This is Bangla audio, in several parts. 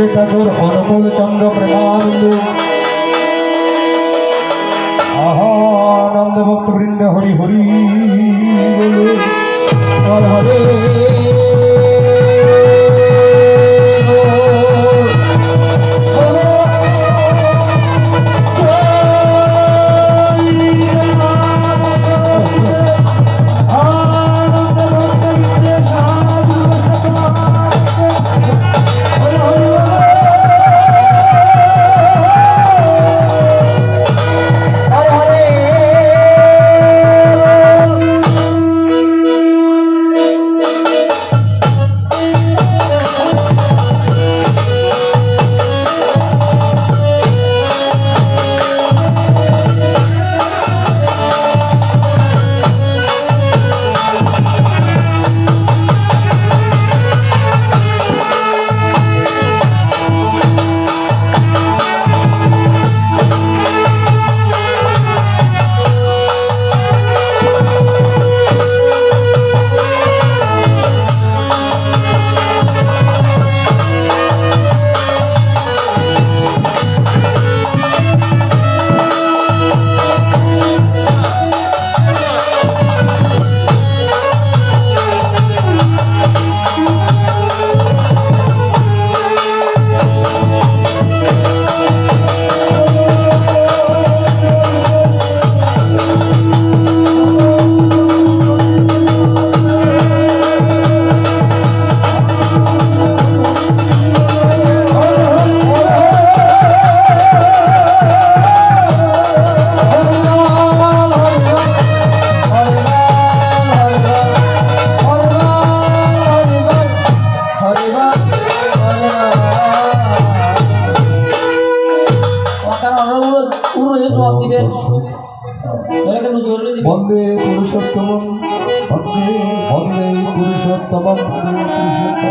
ঠাকুর অনুকূল চন্দ্র প্রেমানন্দ আনন্দ ভক্তবৃন্দ হরি হরি বলে হরে বন্দে পুরুষোত্তম বন্দে বন্দে পুরুষোত্তম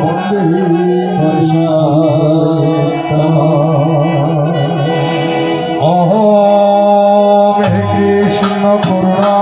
বন্দে ওম হে কৃষ্ণ করুণা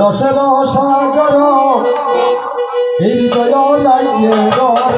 রসের সাগর এই হৃদয় রাজ্যের রাজা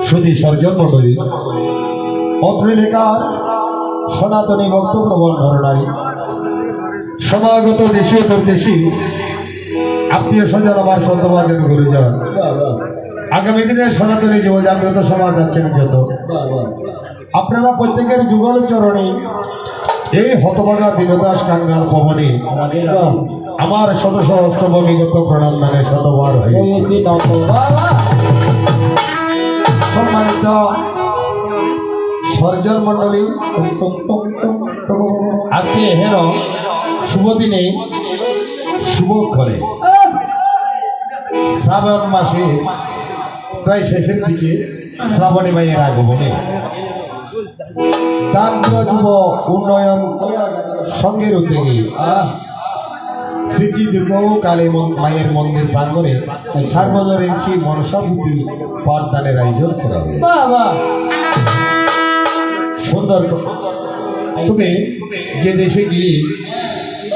সুধী সর্জন মন্ডলী অত্র লেখার সনাতনী বক্তব্য বর্ণনারী সমাগত দেশীয় দেশী আত্মীয় স্বজন আমার সন্তবাজন গুরুজন আগামী দিনে সনাতনী যুব জাগ্রত সমাজ আছেন যত আপনারা প্রত্যেকের যুগল চরণে এই হতভাগা দীনদাস কাঙ্গাল ভবনে আমার শত সহস্র ভূমিগত প্রণাম মানে শতবার হয়েছে। সম্মানিত সর্জন মন্ডলী, আজকে হেন শুভ দিনে শুভক্ষরে শ্রাবণ মাসে প্রায় শেষের দিকে শ্রাবণী মায়ের আগমনে দান্দ্র যুব উন্নয়ন সংঘের উদ্যোগে শ্রী শ্রী দুর্গা কালী মায়ের মন্দির প্রাঙ্গণে সার্বজনীন শ্রী মনসাভূতি পাঠদানের আয়োজন করা হয়। সুন্দর। তবে যে দেশে গিয়ে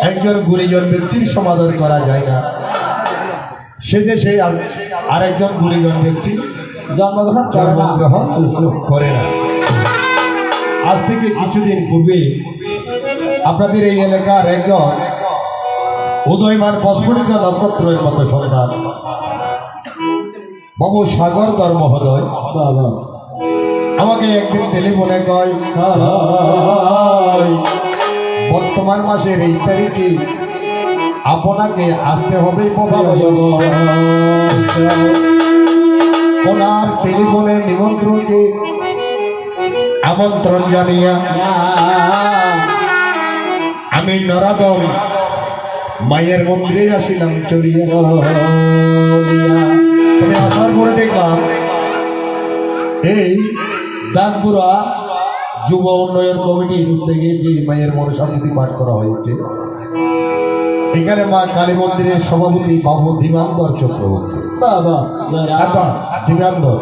একজন গুণীজন ব্যক্তির সমাদর করা যায় না, সে দেশে আরেকজন গুণীজন ব্যক্তি জন্মগ্রহণ করে না। আজ থেকে কিছুদিন পূর্বে আপনাদের এই এলাকার একজন উদয়মান প্রস্ফুটিত নক্ষত্রের মতো সন্তান বাবু সাগর দর মহোদয় আমাকে একদিন টেলিফোনে কয়, বর্তমান মাসের এই তারিখে আপনাকে আসতে হবে। ওনার টেলিফোনে নিমন্ত্রণকে আমন্ত্রণ জানিয়া আমি নরাদম মায়ের মন্দিরে আসিলাম চলিয়া। তবে আসার পরে দেখলাম এই দানপুরা যুব উন্নয়ন কমিটির উদ্যোগে যে মায়ের মনসাভূতি পাঠ করা হয়েছে, এখানে মা কালী মন্দিরের সভাপতি বাবু ধীমান্দর চক্রবর্তী ধীমান্দর,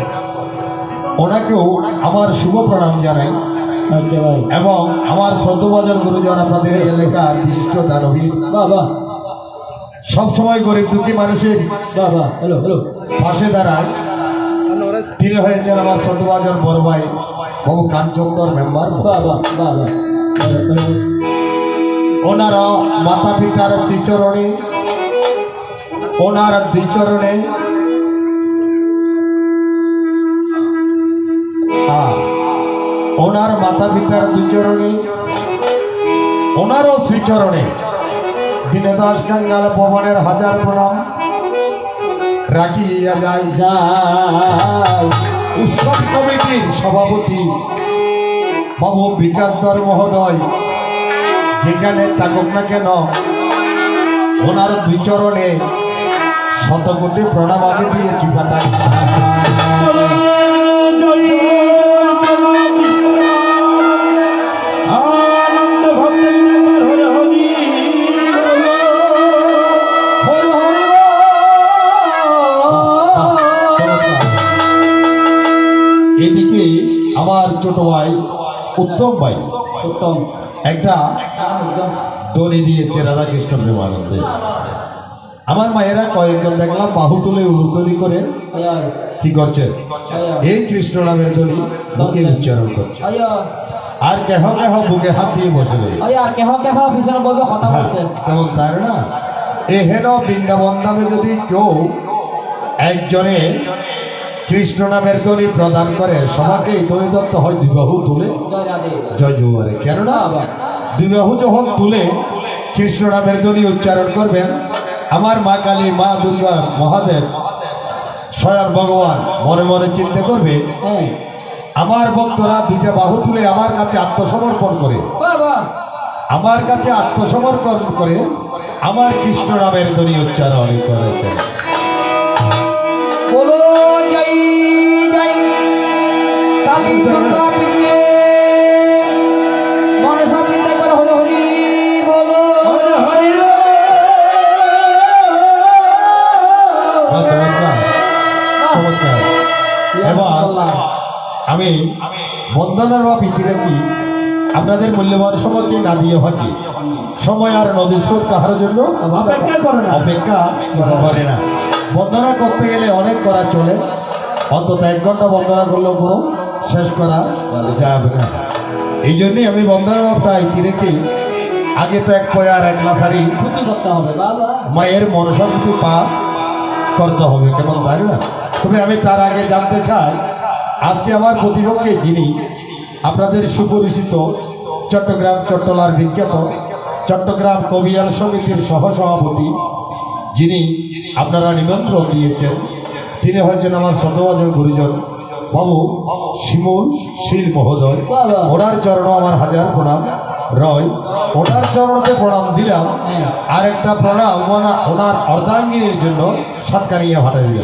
ওনাকেও আমার শুভ প্রণাম জানাই এবং আমার শ্রদ্ধভাজন গুরুজন আপনাদের এলাকার বিশিষ্ট দানবীর সবসময় গরিব দুঃখী মানুষের পাশে দাঁড়ায়। তিনি হয়েছেন আমার শ্রদ্ধভাজন বড় ভাই বাবু কাঞ্চন্দর মেম্বার। ওনার মাতা পিতার শ্রীচরণে, ওনার দুই চরণে ওনার মাতা পিতার দুই চরণে, ওনারও শ্রীচরণে দীনদাস কাঙ্গাল ভবনের হাজার প্রণাম রাখিয়া যায়। উৎসব কমিটির সভাপতি বাবু বিকাশ দর মহোদয় যেখানে থাকুক না কেন, ওনার দুই চরণে শতকোটি প্রণাম আমি দিয়েছি পাঠাই। এদিকে আমার ছোট ভাই উত্তম ভাই একটা দড়ি দিয়েছে রাধাকৃষ্ণ প্রেমানন্দে। আমার মায়েরা কয়েকজন দেখলাম বাহু তুলে উলুতলি করে কি করছে, এই কৃষ্ণ নামের দড়ি বুকে উচ্চারণ করছে, আর কেহ কেহ বুকে হাত দিয়ে বসে তেমন তার না। এ হেন বৃন্দাবন নামে যদি কেউ একজনে কৃষ্ণ নামের দড়ি প্রদান করে, সবাকে এই দড়ি দত্ত হয় দুই বাহু তুলে জয় জুয়ারে। কেননা দুই বাহু যখন তুলে কৃষ্ণ নামের দড়ি উচ্চারণ করবেন, আমার মা কালী, মা দুর্গা, মহাদেব, স্বয়ং ভগবান মনে মনে চিন্তা করবে, আমার ভক্তরা দুইটা বাহু তুলে আমার কাছে আত্মসমর্পণ করে, আমার কাছে আত্মসমর্পণ করে আমার কৃষ্ণ নামের দড়ি উচ্চারণ করেছে। আমি বন্দনার বা প্রীতিরাখি আপনাদের মূল্যবান সময়কে না দিয়ে থাকি। সময় আর নদীর স্রোত কাহার জন্য অপেক্ষা করে না। বন্দনা করতে গেলে অনেক করা চলে, অন্তত 1 ঘন্টা বন্দনা করলেও কোনো শেষ করা যাবে না। এই জন্যই আমি বন্দনা প্রায় রেখে আগে তো এক পয়ার এক লাসারি ক্ষতি করতে হবে বাবা। মায়ের মনসামুখী পা করতে হবে, কেমন তাই না? তবে আমি তার আগে জানতে চাই, আজকে আমার প্রতিপক্ষে যিনি আপনাদের সুপরিচিত চট্টগ্রাম চট্টলার বিখ্যাত চট্টগ্রাম কবিয়াল সমিতির সহসভাপতি, যিনি আপনারা নিমন্ত্রণ দিয়েছেন, তিনি হচ্ছেন আমার শ্রদ্ধাভাজন গুরুজন বাবু শিমুল শীল মহোদয়। ওনার চরণ আমার হাজার প্রণাম রয়। ওনার চরণতে প্রণাম দিলাম, আর একটা প্রণাম ওনার অর্ধাঙ্গিনীর জন্য সৎকারিয়া ভাটা দিলাম,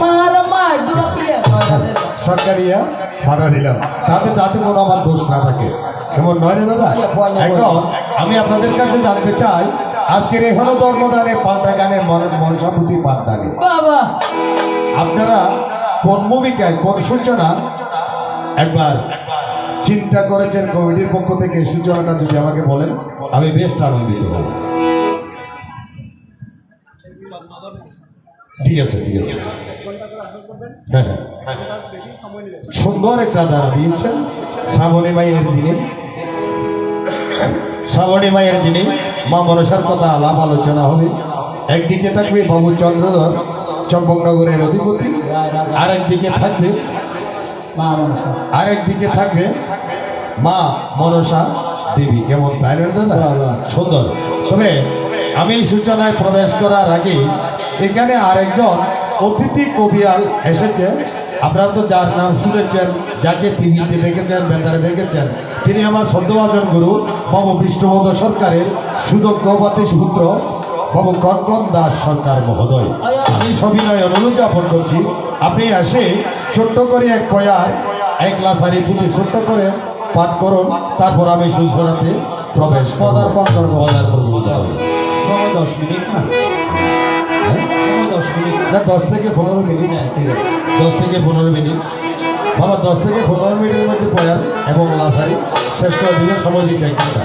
সৎকারিয়া ভাটা দিলাম, তাতে যাতে কোনো আমার দোষ না থাকে, এমন নয় রে দাদা? এখন আমি আপনাদের কাছে জানতে চাই, আজকের এখনো ধর্মদানে পাল্টা গানে মনসামুখী পাঠ দানে আপনারা কোন ভূমিকায় কোন সূচনা একবার চিন্তা করেছেন কমিটির পক্ষ থেকে? সূচনাটা যদি আমাকে বলেন আমি বেশ আনন্দিত হব। ঠিক আছে, ঠিক আছে, হ্যাঁ হ্যাঁ, সুন্দর একটা দ্বারা দিয়েছেন। শ্রাবণী মায়ের দিনে, শ্রাবণী মায়ের দিনে মা মনসার কথা আলাপ আলোচনা হবে। একদিকে থাকবে বাবু চন্দ্রধর চম্পকনগরের অধিপতি, আরেকদিকে থাকবে আরেকদিকে থাকবে মা মনসা দেবী, কেমন তাই না দাদা? সুন্দর। তবে আমি সূচনায় প্রবেশ করার আগে এখানে আরেকজন অতিথি কবিয়াল এসেছে। আপনারা তো যার নাম শুনেছেন, যাকে টিভিতে দেখেছেন, বেতারে দেখেছেন, তিনি আমার শ্রদ্ধাভাজন গুরু বাবু বিষ্ণুপদ সরকারের সুদক্ষ পুত্র বাবু কনকন দাস সরকার মহোদয়। আমি সবিনয় অনুরোধ জ্ঞাপন করছি, আপনি এসে ছোট্ট করে এক পয়ার এক লাসারি পুঁথি ছোট্ট করে পাঠ করুন, তারপর আমি সূচনাতে প্রবেশ পদার্পণ করবো। 10 মিনিট না, 10 মিনিট না, 10 থেকে 15 মিনিট। 10 থেকে 15 মিনিট বাবা, 10 থেকে 15 মিনিটের মধ্যে পয়ার এবং লাসারি শেষ করে দিলে সময় দিচ্ছে একটা।